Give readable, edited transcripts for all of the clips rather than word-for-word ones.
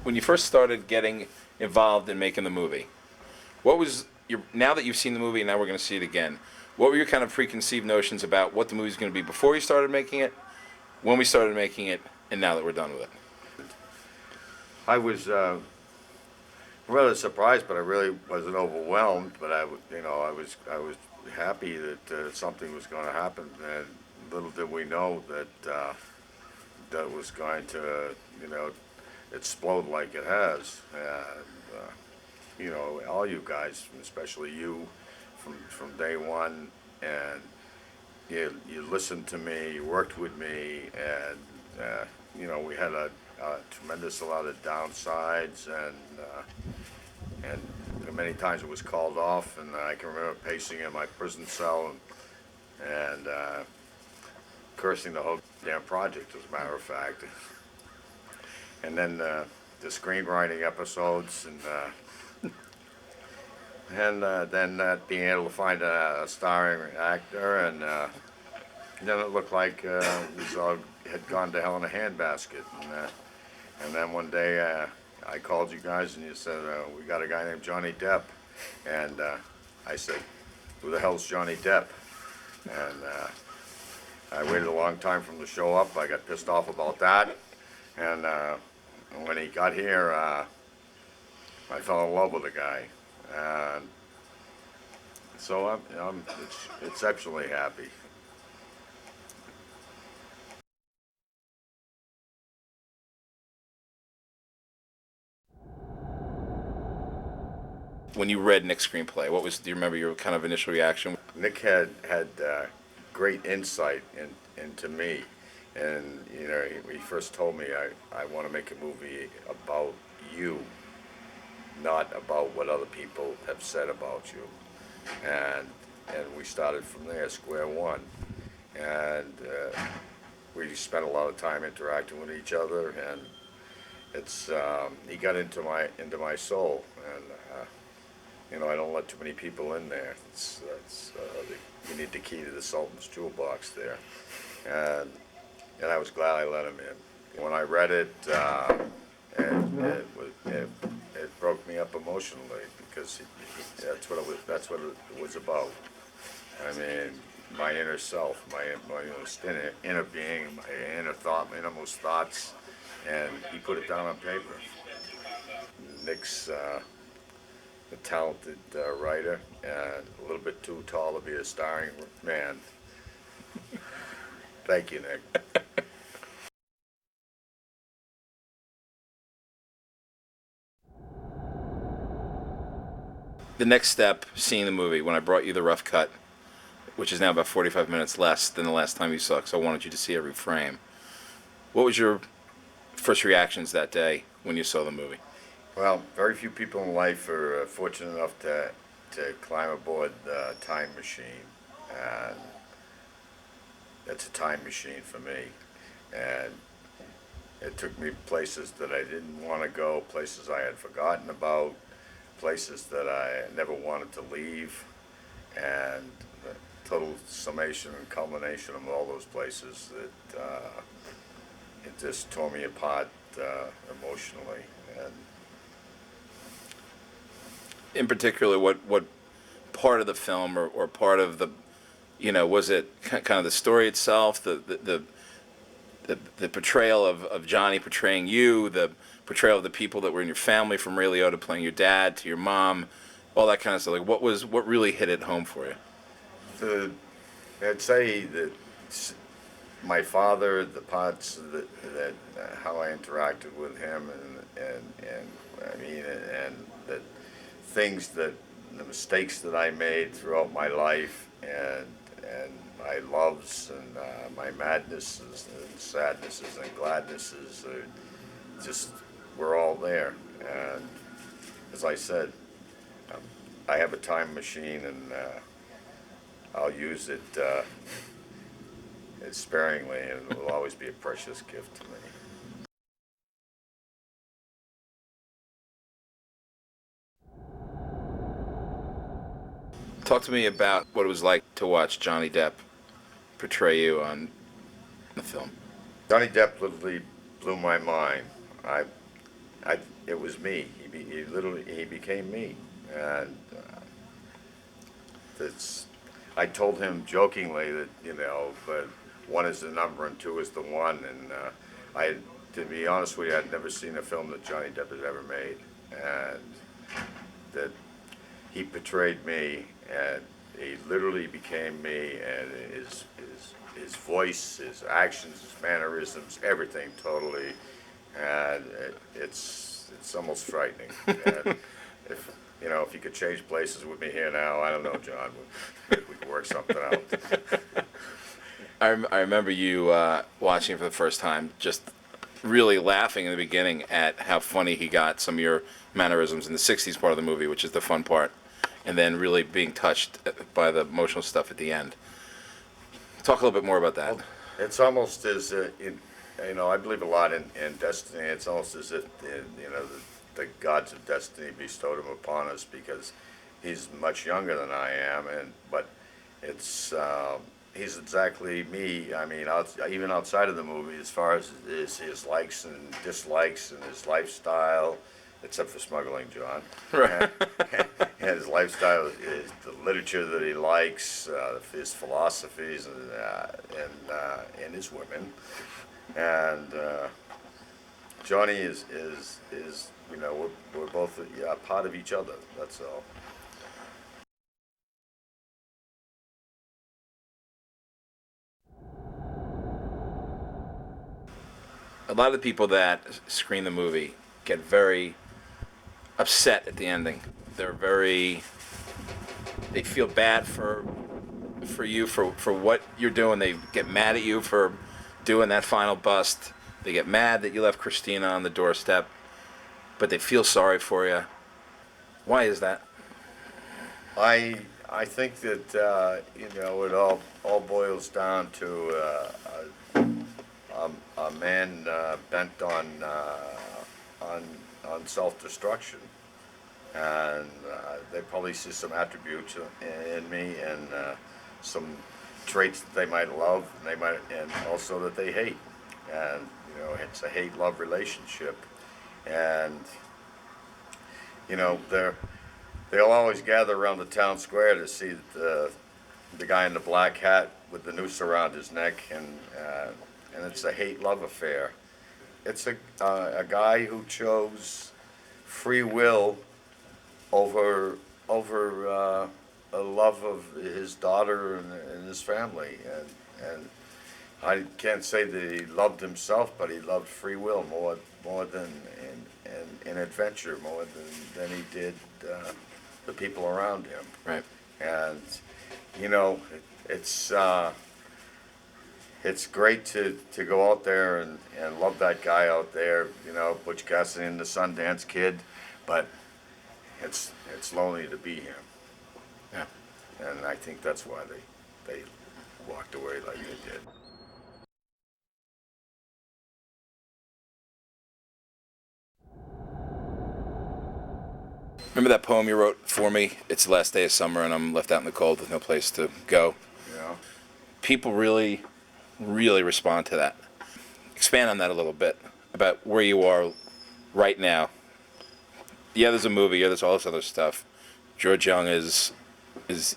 when you first started getting involved in making the movie, what was your, now that you've seen the movie and now we're going to see it again, what were your kind of preconceived notions about what the movie's going to be before you started making it, when we started making it, and now that we're done with it? I was rather surprised, but I really wasn't overwhelmed. But I was happy that something was going to happen, and little did we know that that was going to, explode like it has. All you guys, especially you, from day one, and you listened to me, you worked with me, and we had a tremendous lot of downsides, and many times it was called off, and I can remember pacing in my prison cell and cursing the whole damn project, as a matter of fact. And then the screenwriting episodes, and then being able to find a starring actor, and then it looked like we all had gone to hell in a handbasket. And then one day I called you guys and you said, we got a guy named Johnny Depp. And I said, who the hell's Johnny Depp? And I waited a long time for him to show up. I got pissed off about that. And when he got here, I fell in love with the guy. And so I'm exceptionally happy. When you read Nick's screenplay, do you remember your kind of initial reaction? Nick had great insight into me, and he first told me I want to make a movie about you, not about what other people have said about you, and we started from there, square one, and we spent a lot of time interacting with each other, and he got into my soul, and I don't let too many people in there. You need the key to the Sultan's jewel box there, and I was glad I let him in. When I read it, it broke me up emotionally, because that's what it was about. I mean, my inner self, my inner being, my inner thought, my innermost thoughts, and he put it down on paper. Nick's a talented writer, and a little bit too tall to be a starring man. Thank you, Nick. The next step, seeing the movie, when I brought you the rough cut, which is now about 45 minutes less than the last time you saw it, because I wanted you to see every frame. What was your first reactions that day when you saw the movie? Well, very few people in life are fortunate enough to climb aboard the time machine, and it's a time machine for me. And it took me places that I didn't want to go, places I had forgotten about, places that I never wanted to leave, and the total summation and culmination of all those places, that it just tore me apart emotionally. And in particular, what part of the film, or part of the, was it kind of the story itself, the portrayal of Johnny portraying you, the portrayal of the people that were in your family, from Ray Liotta playing your dad to your mom, all that kind of stuff? Like, what really hit it home for you? I'd say that my father, the parts that how I interacted with him, and the things the mistakes that I made throughout my life, and my loves, and my madnesses and sadnesses and gladnesses, just were all there. And as I said, I have a time machine, and I'll use it sparingly, and it will always be a precious gift to me. Talk to me about what it was like to watch Johnny Depp portray you on the film. Johnny Depp literally blew my mind. it was me. He became me, and it's. I told him jokingly that but one is the number and two is the one, and I, to be honest with you, I'd never seen a film that Johnny Depp had ever made, and that he portrayed me, and he literally became me, and his voice, his actions, his mannerisms, everything totally, and it's almost frightening. And if you could change places with me here now, I don't know, John, we could work something out. I remember you watching it for the first time, just really laughing in the beginning at how funny he got some of your mannerisms in the 60s part of the movie, which is the fun part, and then really being touched by the emotional stuff at the end. Talk a little bit more about that. Well, it's almost as, I believe a lot in destiny. It's almost as if, the gods of destiny bestowed him upon us because he's much younger than I am, but it's he's exactly me. I mean, even outside of the movie, as far as his likes and dislikes and his lifestyle, except for smuggling, John. Right. And his lifestyle is the literature that he likes, his philosophies, and his women. And Johnny is we're both a part of each other. That's all. A lot of the people that screen the movie get very upset at the ending. They feel bad for you for what you're doing. They get mad at you for doing that final bust. They get mad that you left Christina on the doorstep, but they feel sorry for you. Why is that? I think that it all boils down to a man bent on self-destruction, and they probably see some attributes in me and some traits that they might love, and also that they hate, and it's a hate-love relationship, and they'll always gather around the town square to see the guy in the black hat with the noose around his neck, and it's a hate-love affair. It's a guy who chose free will over a love of his daughter and his family, and I can't say that he loved himself, but he loved free will more than an adventure, more than he did the people around him. Right. And it's great to go out there and love that guy out there, Butch Cassidy and the Sundance Kid, but it's lonely to be him. Yeah. And I think that's why they walked away like they did. Remember that poem you wrote for me? It's the last day of summer and I'm left out in the cold with no place to go. Yeah. People really, really respond to that. Expand on that a little bit about where you are right now. Yeah, there's a movie. Yeah, there's all this other stuff. George Jung is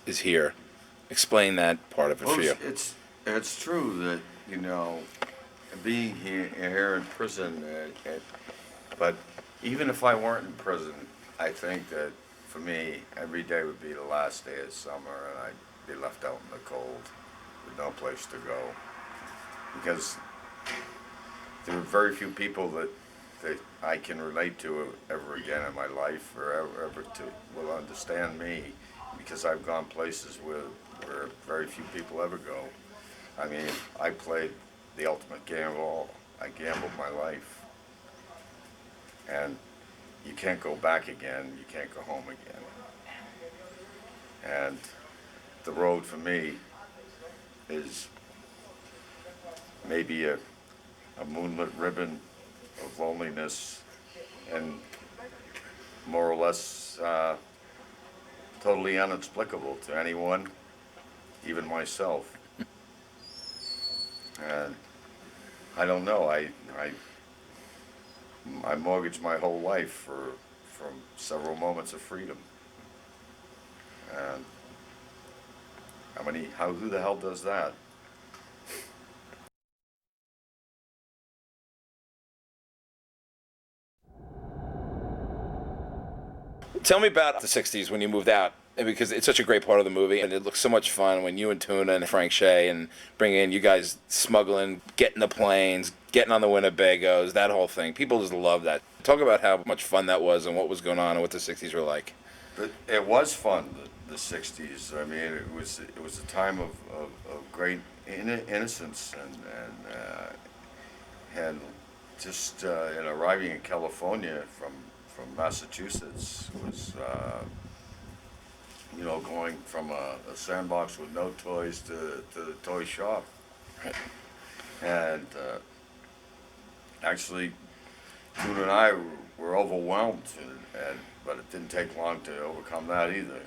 here. Explain that part of it for you. It's true that being here in prison, but even if I weren't in prison, I think that for me every day would be the last day of summer, and I'd be left out in the cold with no place to go, because there are very few people that I can relate to ever again in my life, or ever will understand me, because I've gone places where very few people ever go. I mean, I played the ultimate gamble. I gambled my life, and you can't go back again. You can't go home again. And the road for me is maybe a moonlit ribbon of loneliness, and more or less totally inexplicable to anyone, even myself. And I don't know. I mortgaged my whole life from several moments of freedom. And who the hell does that? Tell me about the '60s when you moved out, and because it's such a great part of the movie, and it looks so much fun when you and Tuna and Frank Shea and bring in you guys smuggling, getting the planes, getting on the Winnebagos, that whole thing. People just love that. Talk about how much fun that was and what was going on and what the '60s were like. It was fun, the '60s. I mean, it was a time of great innocence and just arriving in California from Massachusetts was going from a sandbox with no toys to the toy shop. And actually, June and I were overwhelmed, but it didn't take long to overcome that either.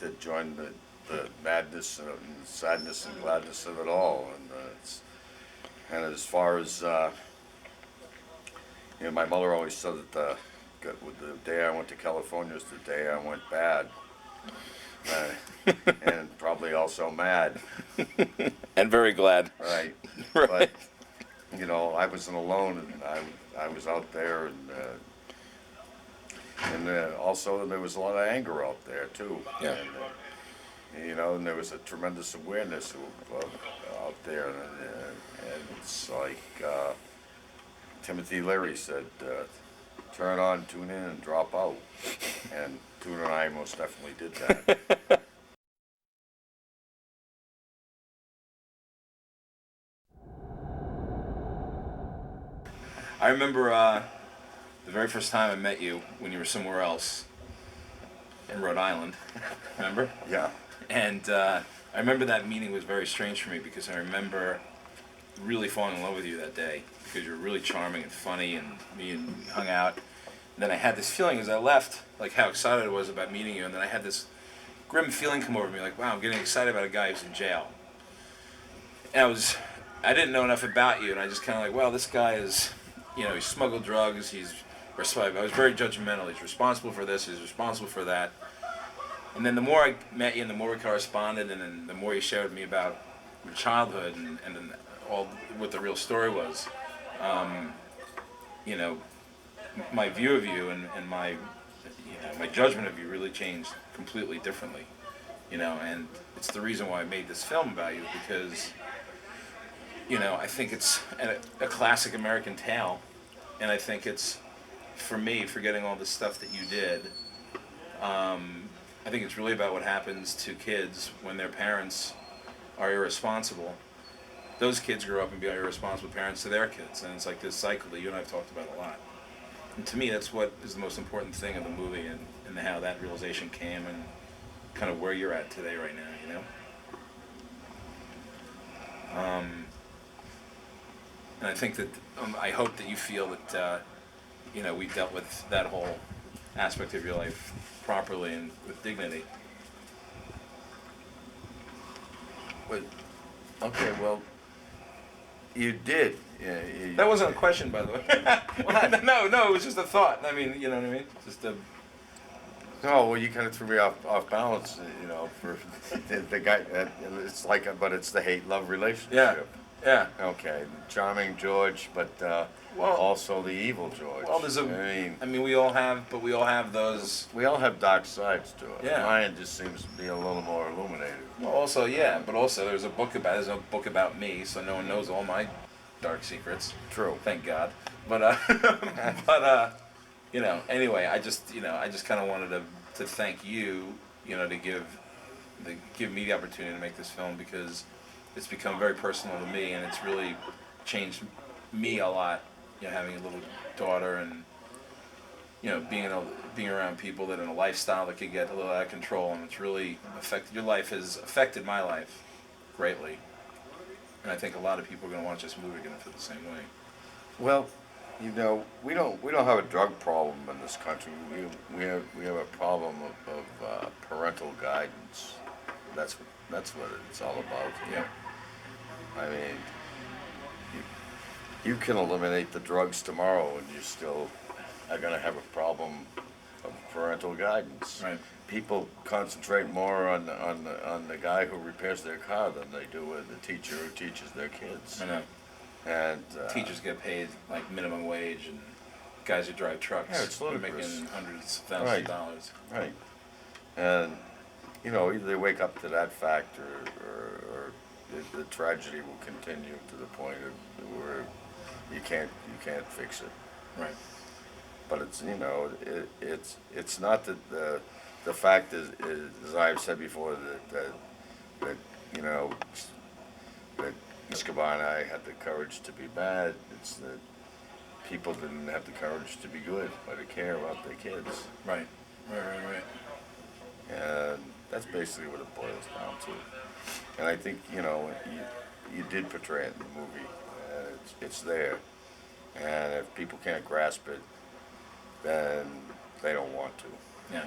To join the madness and sadness and gladness of it all. And as far as my mother always said that the day I went to California was the day I went bad. And probably also mad. And very glad. Right. Right. But I wasn't alone, and I was out there, and also there was a lot of anger out there too. Yeah. And there was a tremendous awareness out there, and it's like Timothy Leary said, turn on, tune in, and drop out. And Tuna and I most definitely did that. I remember the very first time I met you when you were somewhere else in Rhode Island. Remember? Yeah. And I remember that meeting was very strange for me because I remember really falling in love with you that day because you were really charming and funny, and me and we hung out. And then I had this feeling as I left, like how excited I was about meeting you, and then I had this grim feeling come over me, like, wow, I'm getting excited about a guy who's in jail. And I didn't know enough about you, and I just kind of like, well, this guy is, he smuggled drugs, I was very judgmental. He's responsible for this, he's responsible for that. And then the more I met you and the more we corresponded, and then the more you showed me about your childhood and then all what the real story was, my view of you and my judgment of you really changed completely differently. And it's the reason why I made this film about you, because I think it's a classic American tale, and I think it's, for me, forgetting all the stuff that you did, I think it's really about what happens to kids when their parents are irresponsible. Those kids grow up and be irresponsible parents to their kids, and it's like this cycle that you and I have talked about a lot. And to me, that's what is the most important thing of the movie, and how that realization came, and kind of where you're at today right now, And I think that, I hope that you feel that, we dealt with that whole aspect of your life properly and with dignity. But, okay, well, you did. Yeah, That wasn't a question, by the way. No, it was just a thought. I mean, you know what I mean? Just a... Oh, well, you kind of threw me off balance, for the guy. It's but it's the hate-love relationship. Yeah. Okay, charming George, but also the evil George. Well, we all have those. We all have dark sides to it. Yeah. Mine just seems to be a little more illuminated. Well, also, yeah, but also there's no book about me, so no one knows all my dark secrets. True. Thank God. But anyway, I just kind of wanted to thank you, to give me the opportunity to make this film, because it's become very personal to me, and it's really changed me a lot, having a little daughter, and being around people that in a lifestyle that could get a little out of control, and it's really affected your life, has affected my life greatly, and I think a lot of people are going to watch this movie going to feel the same way. Well, we don't have a drug problem in this country. We have a problem of parental guidance. That's what it's all about. Yeah. I mean, You can eliminate the drugs tomorrow, and you still are going to have a problem of parental guidance. Right. People concentrate more on the guy who repairs their car than they do with the teacher who teaches their kids. I know. And Teachers get paid like minimum wage, and guys who drive trucks Yeah, it's are ludicrous. making hundreds of thousands Right. of dollars. right, and either they wake up to that fact, or the tragedy will continue to the point of where you can't fix it. Right. But it's it's not that the fact is as I've said before that you know that Escobar and I had the courage to be bad. It's that people didn't have the courage to be good or to care about their kids, Right. Right. and that's basically what it boils down to. And I think you did portray it in the movie. It's there, and if people can't grasp it, then they don't want to. Yeah.